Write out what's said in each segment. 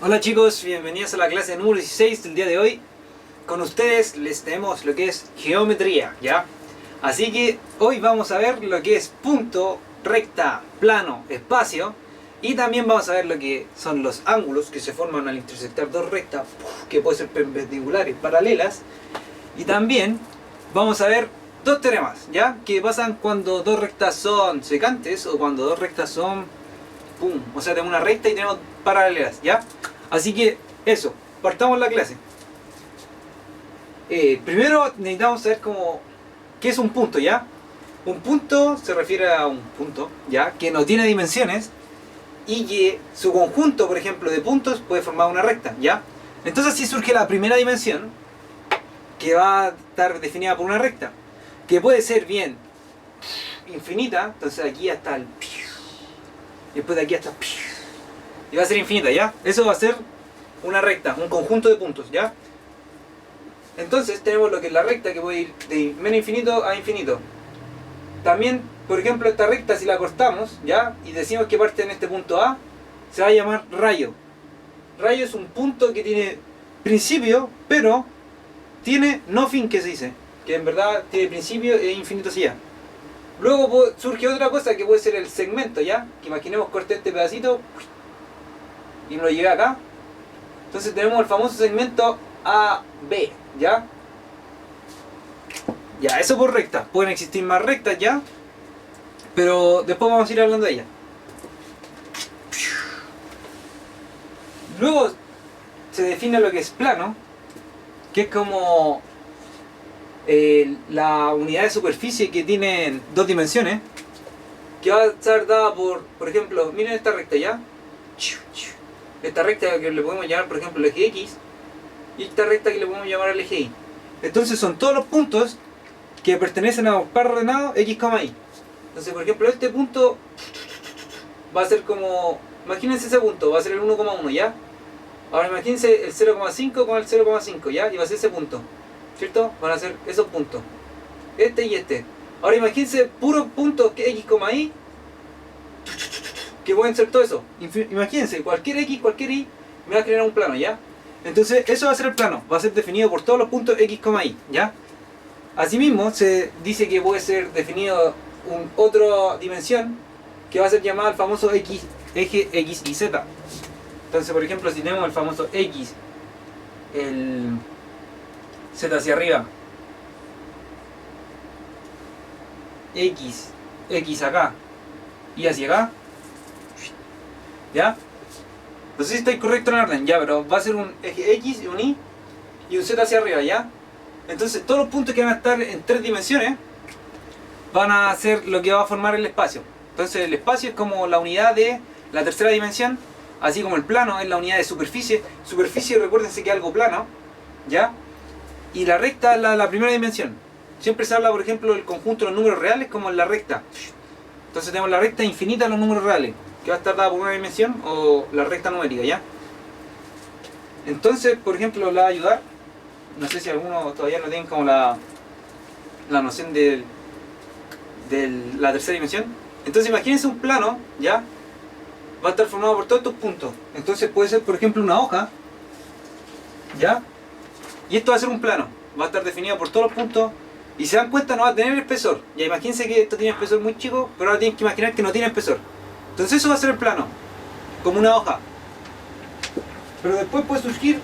Hola chicos, bienvenidos a la clase número 16 del día de hoy. Con ustedes les tenemos lo que es geometría, ¿ya? Así que hoy vamos a ver lo que es punto, recta, plano, espacio. Y también vamos a ver lo que son los ángulos que se forman al intersectar dos rectas, que pueden ser perpendiculares, paralelas. Y también vamos a ver dos teoremas, ¿ya? Que pasan cuando dos rectas son secantes o cuando dos rectas son pum, o sea, tenemos una recta y tenemos paralelas, ¿ya? Así que eso, partamos la clase. Primero necesitamos saber qué es un punto, ¿ya? Un punto se refiere a un punto, ¿ya? Que no tiene dimensiones y que su conjunto, por ejemplo, de puntos puede formar una recta, ¿ya? Entonces así surge la primera dimensión, que va a estar definida por una recta, que puede ser bien infinita, entonces aquí hasta el... y después de aquí hasta... y va a ser infinita, ¿ya? Eso va a ser una recta, un conjunto de puntos, ¿ya? Entonces tenemos lo que es la recta, que puede ir de menos infinito a infinito. También, por ejemplo, esta recta, si la cortamos, ¿ya? Y decimos que parte en este punto A, se va a llamar rayo. Rayo es un punto que tiene principio, pero tiene no fin, que se dice. Que en verdad tiene principio e infinito hacia allá. Luego surge otra cosa que puede ser el segmento, ¿ya? Que imaginemos corté este pedacito y me lo llevé acá. Entonces tenemos el famoso segmento AB, ¿ya? Ya, eso por rectas. Pueden existir más rectas, ¿ya? Pero después vamos a ir hablando de ellas. Luego se define lo que es plano, que es como la unidad de superficie que tiene dos dimensiones, que va a estar dada por ejemplo, miren esta recta, ¿ya? Esta recta que le podemos llamar, por ejemplo, el eje X, y esta recta que le podemos llamar el eje Y. Entonces son todos los puntos que pertenecen a un par ordenado X, Y. Entonces, por ejemplo, este punto va a ser como... imagínense ese punto, va a ser el 1,1, ¿ya? Ahora imagínense el 0,5 con el 0,5, ¿ya? Y va a ser ese punto, ¿cierto? Van a ser esos puntos, este y este. Ahora imagínense puros puntos X, Y, que pueden ser todo eso. Imagínense, cualquier X, cualquier Y me va a generar un plano, ¿ya? Entonces eso va a ser el plano, va a ser definido por todos los puntos X, Y, ¿ya? Asimismo se dice que puede ser definido otra dimensión que va a ser llamada el famoso eje X y Z. Entonces, por ejemplo, si tenemos el famoso X, el Z hacia arriba, X acá y hacia acá, ¿ya? No sé si estoy correcto en el orden, ya, pero va a ser un eje X y un Y y un Z hacia arriba, ¿ya? Entonces todos los puntos que van a estar en tres dimensiones van a ser lo que va a formar el espacio. Entonces el espacio es como la unidad de la tercera dimensión, así como el plano es la unidad de superficie. Superficie, recuérdense que es algo plano, ¿ya? Y la recta es la primera dimensión. Siempre se habla, por ejemplo, del conjunto de los números reales como en la recta. Entonces tenemos la recta infinita de los números reales, que va a estar dada por una dimensión, o la recta numérica, ¿ya? Entonces, por ejemplo, la va a ayudar, no sé si algunos todavía no tienen como la noción de la tercera dimensión. Entonces imagínense un plano, ¿ya? Va a estar formado por todos estos puntos. Entonces puede ser, por ejemplo, una hoja, ¿ya? Y esto va a ser un plano, va a estar definido por todos los puntos. Y se dan cuenta, no va a tener espesor. Ya imagínense que esto tiene espesor muy chico, pero ahora tienen que imaginar que no tiene espesor. Entonces eso va a ser el plano, como una hoja. Pero después puede surgir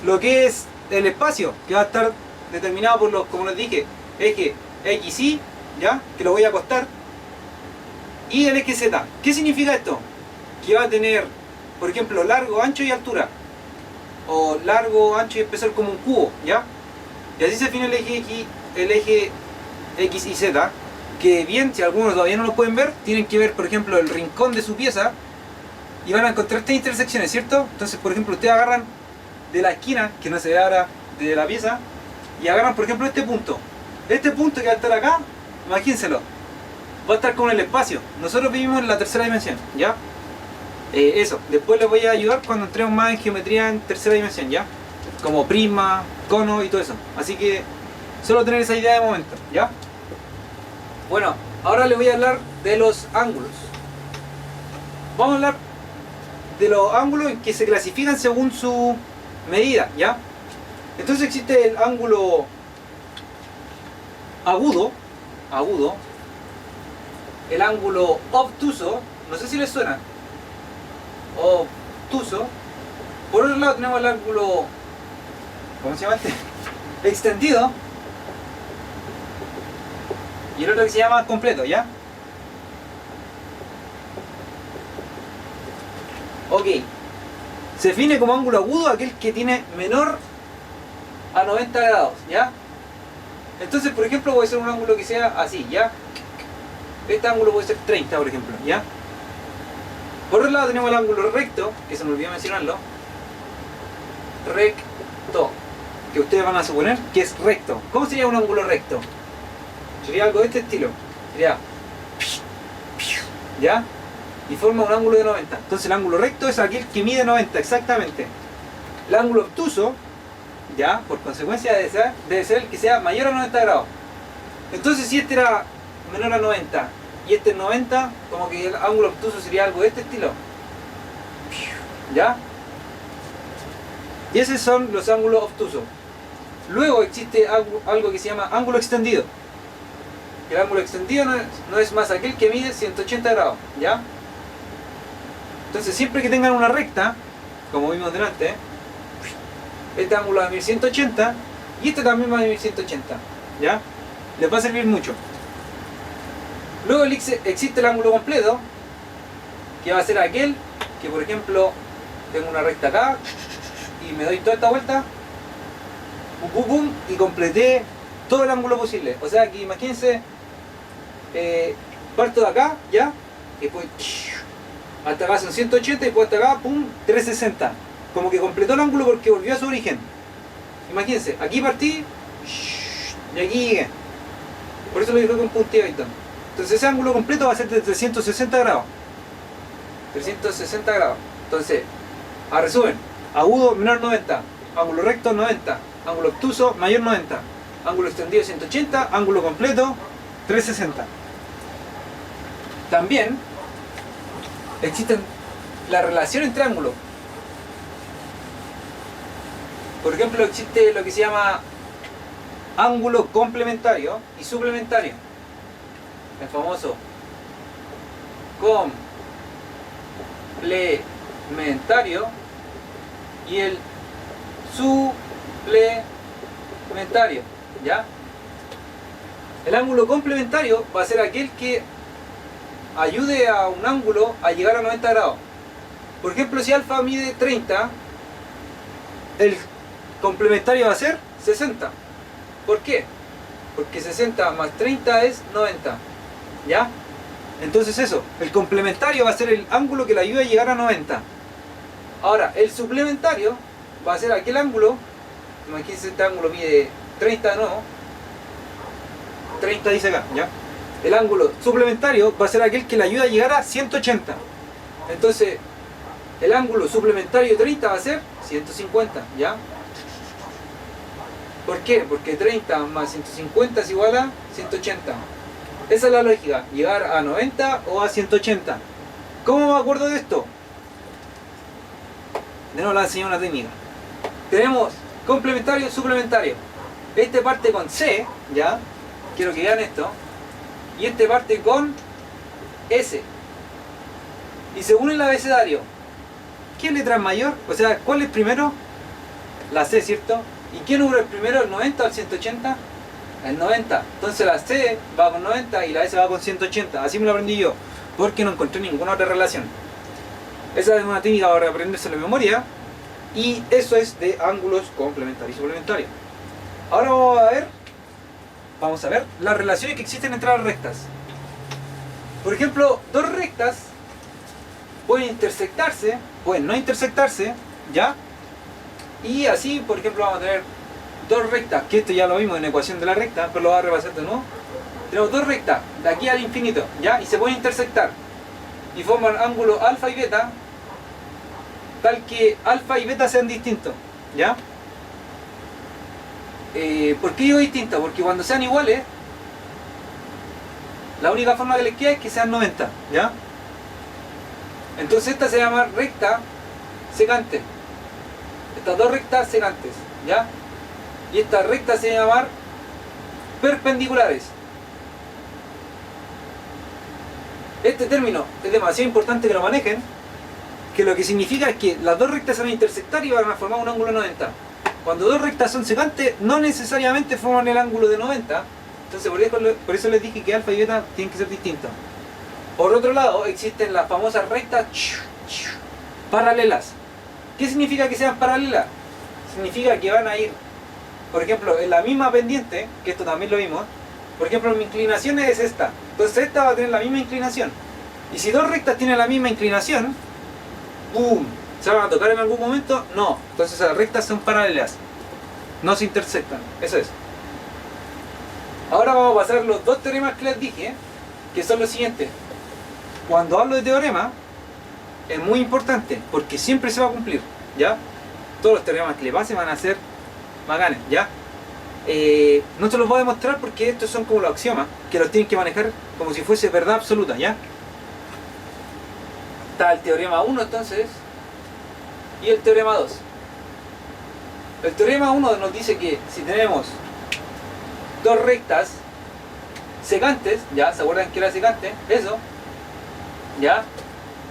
lo que es el espacio, que va a estar determinado por los, como les dije, eje X, Y, ¿ya? Que lo voy a acostar. Y el eje Z. ¿Qué significa esto? Que va a tener, por ejemplo, largo, ancho y altura. O largo, ancho y espesor como un cubo, ¿ya? Y así se define el eje X y Z. Que bien, si algunos todavía no lo pueden ver, tienen que ver, por ejemplo, el rincón de su pieza. Y van a encontrar tres intersecciones, ¿cierto? Entonces, por ejemplo, ustedes agarran de la esquina, que no se ve ahora, de la pieza, y agarran, por ejemplo, este punto. Este punto que va a estar acá, imagínenselo, va a estar con el espacio. Nosotros vivimos en la tercera dimensión, ¿ya? Eso, después les voy a ayudar cuando entremos más en geometría en tercera dimensión, ¿ya? Como prisma, cono y todo eso. Así que solo tener esa idea de momento, ¿ya? Bueno, ahora les voy a hablar de los ángulos. Vamos a hablar de los ángulos que se clasifican según su medida, ¿ya? Entonces existe el ángulo agudo, el ángulo obtuso, no sé si les suena, obtuso. Por otro lado tenemos el ángulo, ¿cómo se llama este? Extendido. Y el otro que se llama completo, ¿ya? Ok. Se define como ángulo agudo aquel que tiene menor a 90 grados, ¿ya? Entonces, por ejemplo, puede ser un ángulo que sea así, ¿ya? Este ángulo puede ser 30, por ejemplo, ¿ya? Por otro lado tenemos el ángulo recto, que se me olvidó mencionarlo. Recto. Que ustedes van a suponer que es recto. ¿Cómo sería un ángulo recto? Sería algo de este estilo. Sería... ¿ya? Y forma un ángulo de 90. Entonces el ángulo recto es aquel que mide 90, exactamente. El ángulo obtuso, ya, por consecuencia debe ser el que sea mayor a 90 grados. Entonces si este era menor a 90 y este es 90, como que el ángulo obtuso sería algo de este estilo. ¿Ya? Y esos son los ángulos obtusos. Luego existe algo que se llama ángulo extendido. El ángulo extendido no es más aquel que mide 180 grados, ¿ya? Entonces siempre que tengan una recta, como vimos delante, este ángulo va a medir 180 y este también va a medir 180, ¿ya? Les va a servir mucho. Luego existe el ángulo completo, que va a ser aquel que, por ejemplo, tengo una recta acá y me doy toda esta vuelta, y completé todo el ángulo posible. O sea que imagínense, parto de acá, ¿ya? Y después hasta acá son 180 y después hasta acá, pum, 360. Como que completó el ángulo porque volvió a su origen. Imagínense, aquí partí y aquí llegué. Por eso lo digo con punteadito. Entonces ese ángulo completo va a ser de 360 grados. 360 grados. Entonces, a resumen, agudo menor 90, ángulo recto 90, ángulo obtuso mayor 90, ángulo extendido 180, ángulo completo 360. También existen la relación entre ángulos. Por ejemplo, existe lo que se llama ángulo complementario y suplementario. El famoso complementario y el suplementario, ¿ya? El ángulo complementario va a ser aquel que ayude a un ángulo a llegar a 90 grados. Por ejemplo, si alfa mide 30, el complementario va a ser 60. ¿Por qué? Porque 60 más 30 es 90, ¿ya? Entonces eso, el complementario va a ser el ángulo que le ayuda a llegar a 90. Ahora, el suplementario va a ser aquel ángulo, imagínense, este ángulo mide 30 de nuevo, 30 dice acá, ¿ya? El ángulo suplementario va a ser aquel que le ayuda a llegar a 180. Entonces, el ángulo suplementario de 30 va a ser 150, ¿ya? ¿Por qué? Porque 30 más 150 es igual a 180. Esa es la lógica, llegar a 90 o a 180. ¿Cómo me acuerdo de esto? De nuevo les enseñé una técnica. Tenemos complementario, suplementario. Este parte con C, ¿ya? Quiero que vean esto. Y este parte con S. Y según el abecedario, ¿qué letra es mayor? O sea, ¿cuál es primero? La C, ¿cierto? ¿Y qué número es primero? ¿El 90 o el 180? El 90. Entonces la C va con 90 y la S va con 180. Así me lo aprendí yo, porque no encontré ninguna otra relación. Esa es una técnica para aprenderse la memoria. Y eso es de ángulos complementarios y suplementarios. Ahora vamos a ver las relaciones que existen entre las rectas. Por ejemplo, dos rectas pueden intersectarse, pueden no intersectarse, ¿ya? Y así, por ejemplo, vamos a tener dos rectas, que esto ya lo vimos en la ecuación de la recta, pero lo voy a repasar de nuevo. Tenemos dos rectas, de aquí al infinito, ¿ya? Y se pueden intersectar. Y forman ángulos alfa y beta, tal que alfa y beta sean distintos, ¿ya? ¿Por qué digo distintos? Porque cuando sean iguales, la única forma que les queda es que sean 90, ¿ya? Entonces esta se llama recta secante. Estas dos rectas secantes, ¿ya? Y estas rectas se llaman perpendiculares. Este término es demasiado importante que lo manejen, que lo que significa es que las dos rectas se van a intersectar y van a formar un ángulo de 90. Cuando dos rectas son secantes, no necesariamente forman el ángulo de 90. Entonces por eso les dije que alfa y beta tienen que ser distintos. Por otro lado, existen las famosas rectas paralelas. ¿Qué significa que sean paralelas? Significa que van a ir, por ejemplo, en la misma pendiente, que esto también lo vimos. Por ejemplo, mi inclinación es esta. Entonces esta va a tener la misma inclinación. Y si dos rectas tienen la misma inclinación, ¡boom! ¿Se van a tocar en algún momento? No. Entonces las rectas son paralelas. No se intersectan. Eso es. Ahora vamos a pasar los dos teoremas que les dije, que son los siguientes. Cuando hablo de teorema, es muy importante, porque siempre se va a cumplir, ¿ya? Todos los teoremas que le pasen van a ser bacanes, ¿ya? No te los voy a demostrar porque estos son como los axiomas, que los tienen que manejar como si fuese verdad absoluta, ¿ya? Está el teorema 1 entonces, y el teorema 2. El teorema 1 nos dice que si tenemos dos rectas secantes, ¿ya? ¿Se acuerdan que era secante? Eso, ¿ya?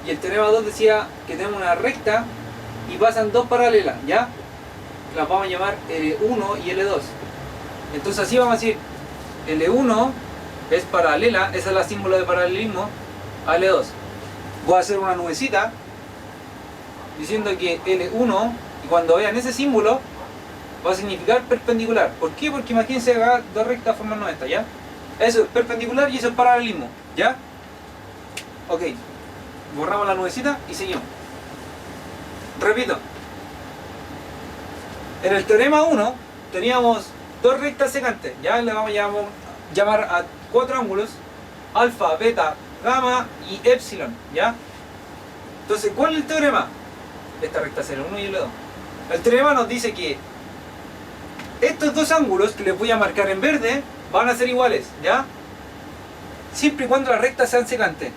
Y el teorema 2 decía que tenemos una recta y pasan dos paralelas, ¿ya? Las vamos a llamar L1 y L2. Entonces así vamos a decir, L1 es paralela, esa es la símbolo de paralelismo a L2. Voy a hacer una nubecita diciendo que L1, y cuando vean ese símbolo, va a significar perpendicular. ¿Por qué? Porque imagínense que acá dos rectas forman 90, ¿ya? Eso es perpendicular y eso es paralelismo, ¿ya? Ok, borramos la nubecita y seguimos. Repito, en el teorema 1 teníamos dos rectas secantes, ya le vamos a llamar a cuatro ángulos, alfa, beta, gamma y epsilon, ¿ya? Entonces, ¿cuál es el teorema? Esta recta es L1 y L2. El teorema nos dice que estos dos ángulos que les voy a marcar en verde van a ser iguales, ¿ya? Siempre y cuando las rectas sean secantes.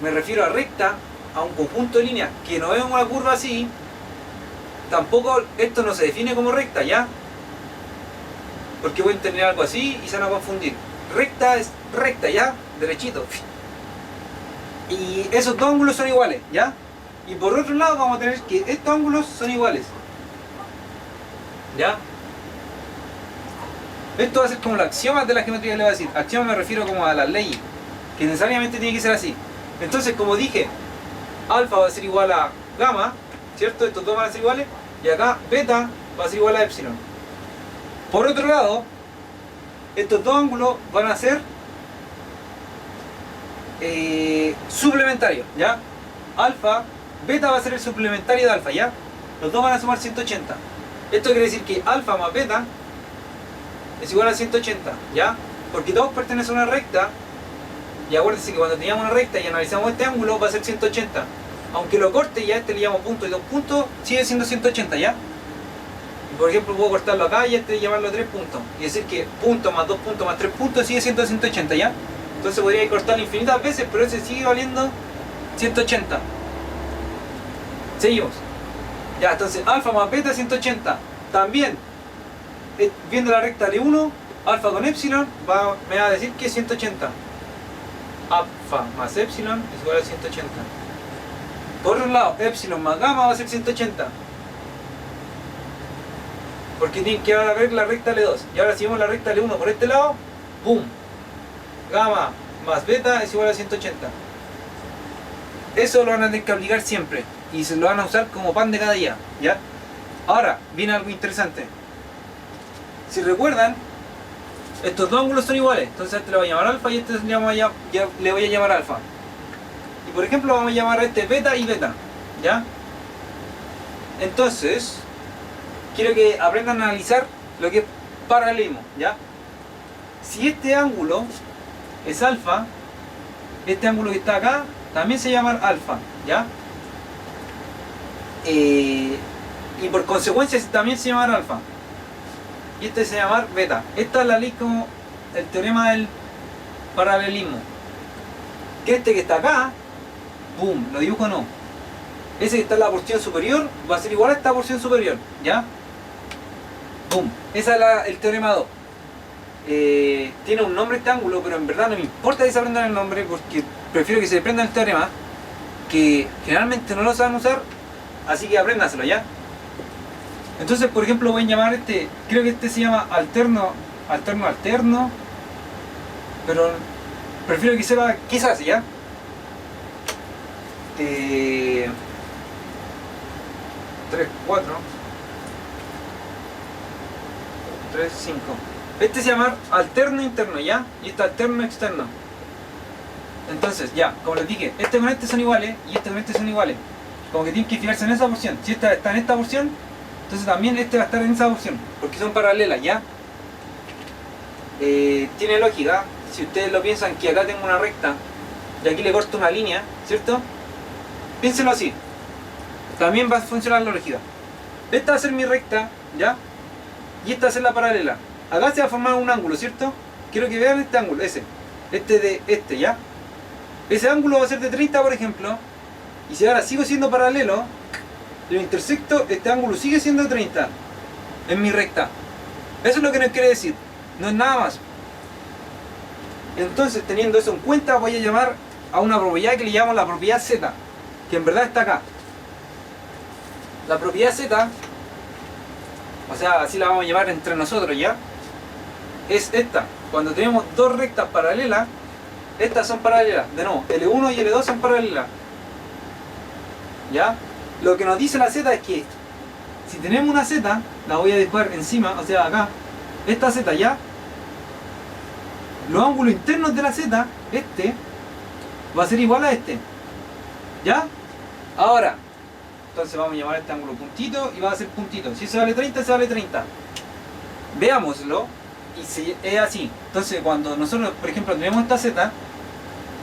Me refiero a recta, a un conjunto de líneas que no es una curva así. Tampoco esto no se define como recta, ¿ya? Porque pueden tener algo así y se van a confundir. Recta es recta, ¿ya? Derechito. Y esos dos ángulos son iguales, ¿ya? Y por otro lado vamos a tener que estos ángulos son iguales, ¿ya? Esto va a ser como los axiomas de la geometría, le voy a decir. Axiomas me refiero como a las leyes, que necesariamente tiene que ser así. Entonces, como dije, alfa va a ser igual a gamma, ¿cierto? Estos dos van a ser iguales. Y acá beta va a ser igual a epsilon. Por otro lado, estos dos ángulos van a ser suplementarios, ¿ya? Alfa, beta va a ser el suplementario de alfa, ¿ya? Los dos van a sumar 180. Esto quiere decir que alfa más beta es igual a 180, ¿ya? Porque todos pertenecen a una recta. Y acuérdense que cuando teníamos una recta y analizamos este ángulo va a ser 180. Aunque lo corte y a este le llamo punto y dos puntos, sigue siendo 180, ¿ya? Y por ejemplo puedo cortarlo acá y a este llamarlo 3 puntos. Y decir que punto más 2 puntos más 3 puntos sigue siendo 180, ¿ya? Entonces podría cortarlo infinitas veces, pero ese sigue valiendo 180. Seguimos. Ya, entonces alfa más beta 180. También, viendo la recta L1, alfa con epsilon me va a decir que es 180. Alfa más epsilon es igual a 180. Por otro lado, epsilon más gamma va a ser 180. Porque tienen que ver la recta L2. Y ahora si vemos la recta L1 por este lado, ¡boom! Gamma más beta es igual a 180. Eso lo van a tener que aplicar siempre. Y se lo van a usar como pan de cada día, ¿ya? Ahora, viene algo interesante. Si recuerdan, estos dos ángulos son iguales. Entonces a este le voy a llamar alfa y a este le voy a llamar alfa. Y por ejemplo vamos a llamar a este beta y beta, ¿ya? Entonces, quiero que aprendan a analizar lo que es paralelismo, ¿ya? Si este ángulo es alfa, este ángulo que está acá también se llama alfa, ¿ya? Y por consecuencia también se llama alfa. Y este se llama beta. Esta es la ley como el teorema del paralelismo. Que este que está acá boom, lo dibujo o no. Ese que está en la porción superior va a ser igual a esta porción superior, ¿ya? Boom, ese es el teorema 2. Tiene un nombre este ángulo, pero en verdad no me importa que se aprendan el nombre porque prefiero que se aprendan el teorema, que generalmente no lo saben usar, así que apréndaselo, ¿ya? Entonces, por ejemplo, voy a llamar creo que este se llama alterno, pero prefiero que sepa qué se hace, ¿ya? 3, 4, 3, 5. Este se llama alterno interno, ¿ya? Y este alterno externo. Entonces, ya, como les dije, este con este son iguales y este con este son iguales. Como que tienen que fijarse en esa porción. Si esta está en esta porción, entonces también este va a estar en esa porción, porque son paralelas, ¿ya? Tiene lógica. Si ustedes lo piensan que acá tengo una recta y aquí le corto una línea, ¿cierto? Piénselo así. También va a funcionar la lógica. Esta va a ser mi recta, ¿ya? Y esta va a ser la paralela. Acá se va a formar un ángulo, ¿cierto? Quiero que vean este ángulo, ese. ¿Ya? Ese ángulo va a ser de 30, por ejemplo. Y si ahora sigo siendo paralelo, lo intersecto, este ángulo sigue siendo 30 en mi recta. Eso es lo que nos quiere decir. No es nada más. Entonces, teniendo eso en cuenta, voy a llamar a una propiedad que le llamo la propiedad Z, que en verdad está acá. La propiedad Z, o sea, así la vamos a llamar entre nosotros, ¿ya? Es esta. Cuando tenemos dos rectas paralelas, estas son paralelas. De nuevo, L1 y L2 son paralelas, ¿ya? Lo que nos dice la Z es que si tenemos una Z, la voy a dibujar encima, o sea, acá, esta Z, ¿ya? Los ángulos internos de la Z, va a ser igual a este, ¿ya? Ahora, entonces vamos a llamar a este ángulo puntito y va a ser puntito. Si se vale 30, se vale 30. Veámoslo. Y es así. Entonces cuando nosotros, por ejemplo, tenemos esta Z,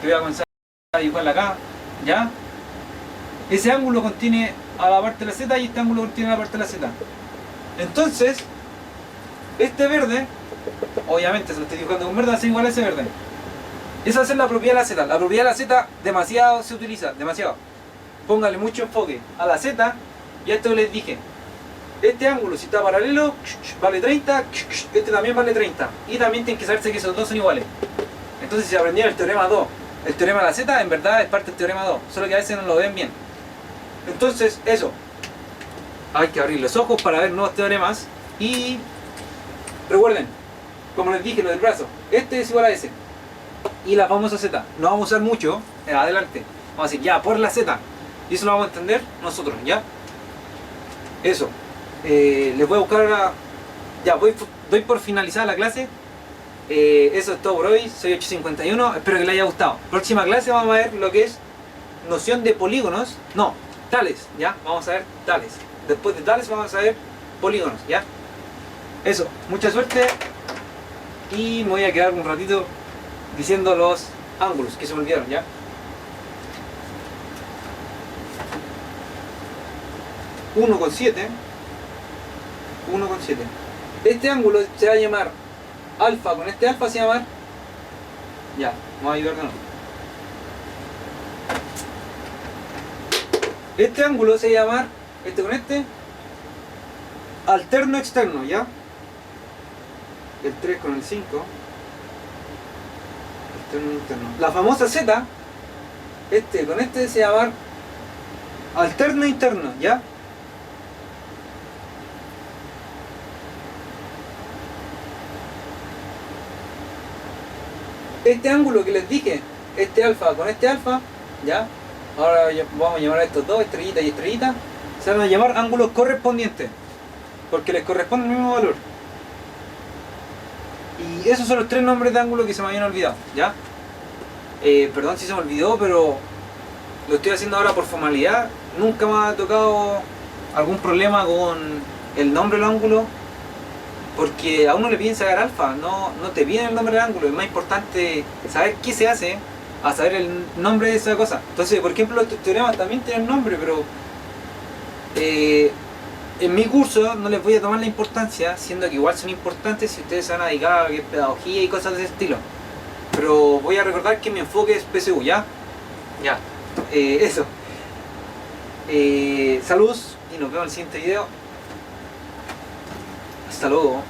que voy a comenzar a dibujarla acá, ¿ya? Ese ángulo contiene a la parte de la Z y este ángulo contiene a la parte de la Z. Entonces, este verde, obviamente se lo estoy dibujando con verde, va a ser igual a ese verde. Esa va a ser la propiedad de la Z. La propiedad de la Z demasiado se utiliza, demasiado. Póngale mucho enfoque a la Z, y esto les dije. Este ángulo, si está paralelo, vale 30, este también vale 30. Y también tienen que saberse que esos dos son iguales. Entonces si aprendieron el teorema 2, el teorema de la Z, en verdad es parte del teorema 2, solo que a veces no lo ven bien. Entonces, eso. Hay que abrir los ojos para ver nuevos teoremas. Y recuerden, como les dije, lo del brazo, este es igual a ese. Y la famosa Z, no vamos a usar mucho, adelante. Vamos a decir, ya, por la Z. Y eso lo vamos a entender nosotros, ¿ya? Eso. Les voy a buscar ahora. Ya, doy por finalizada la clase. Eso es todo por hoy. Soy 851. Espero que les haya gustado. Próxima clase vamos a ver lo que es noción de polígonos. No, tales, ¿ya? Vamos a ver tales. Después de tales vamos a ver polígonos, ¿ya? Eso, mucha suerte. Y me voy a quedar un ratito diciendo los ángulos que se me olvidaron, ¿ya? 1,7. Este ángulo se va a llamar alfa, con este alfa se va a llamar, ya, vamos a ayudar de nuevo. Este ángulo se va a llamar, con este, alterno externo, ¿ya? El 3 con el 5, externo interno. La famosa Z, con este se va a llamar alterno interno, ¿ya? Este ángulo que les dije, este alfa con este alfa, ¿ya? Ahora vamos a llamar a estos dos, estrellita y estrellita, se van a llamar ángulos correspondientes, porque les corresponde el mismo valor. Y esos son los tres nombres de ángulo que se me habían olvidado, ¿ya? Perdón si se me olvidó, pero lo estoy haciendo ahora por formalidad. Nunca me ha tocado algún problema con el nombre del ángulo, porque a uno le piden saber alfa, no te piden el nombre del ángulo. Es más importante saber qué se hace a saber el nombre de esa cosa. Entonces, por ejemplo, estos teoremas también tienen nombre, pero en mi curso no les voy a tomar la importancia, siendo que igual son importantes si ustedes se van a dedicar a pedagogía y cosas de ese estilo. Pero voy a recordar que mi enfoque es PSU, ¿ya? Ya. Eso. Saludos y nos vemos en el siguiente video. Hasta luego.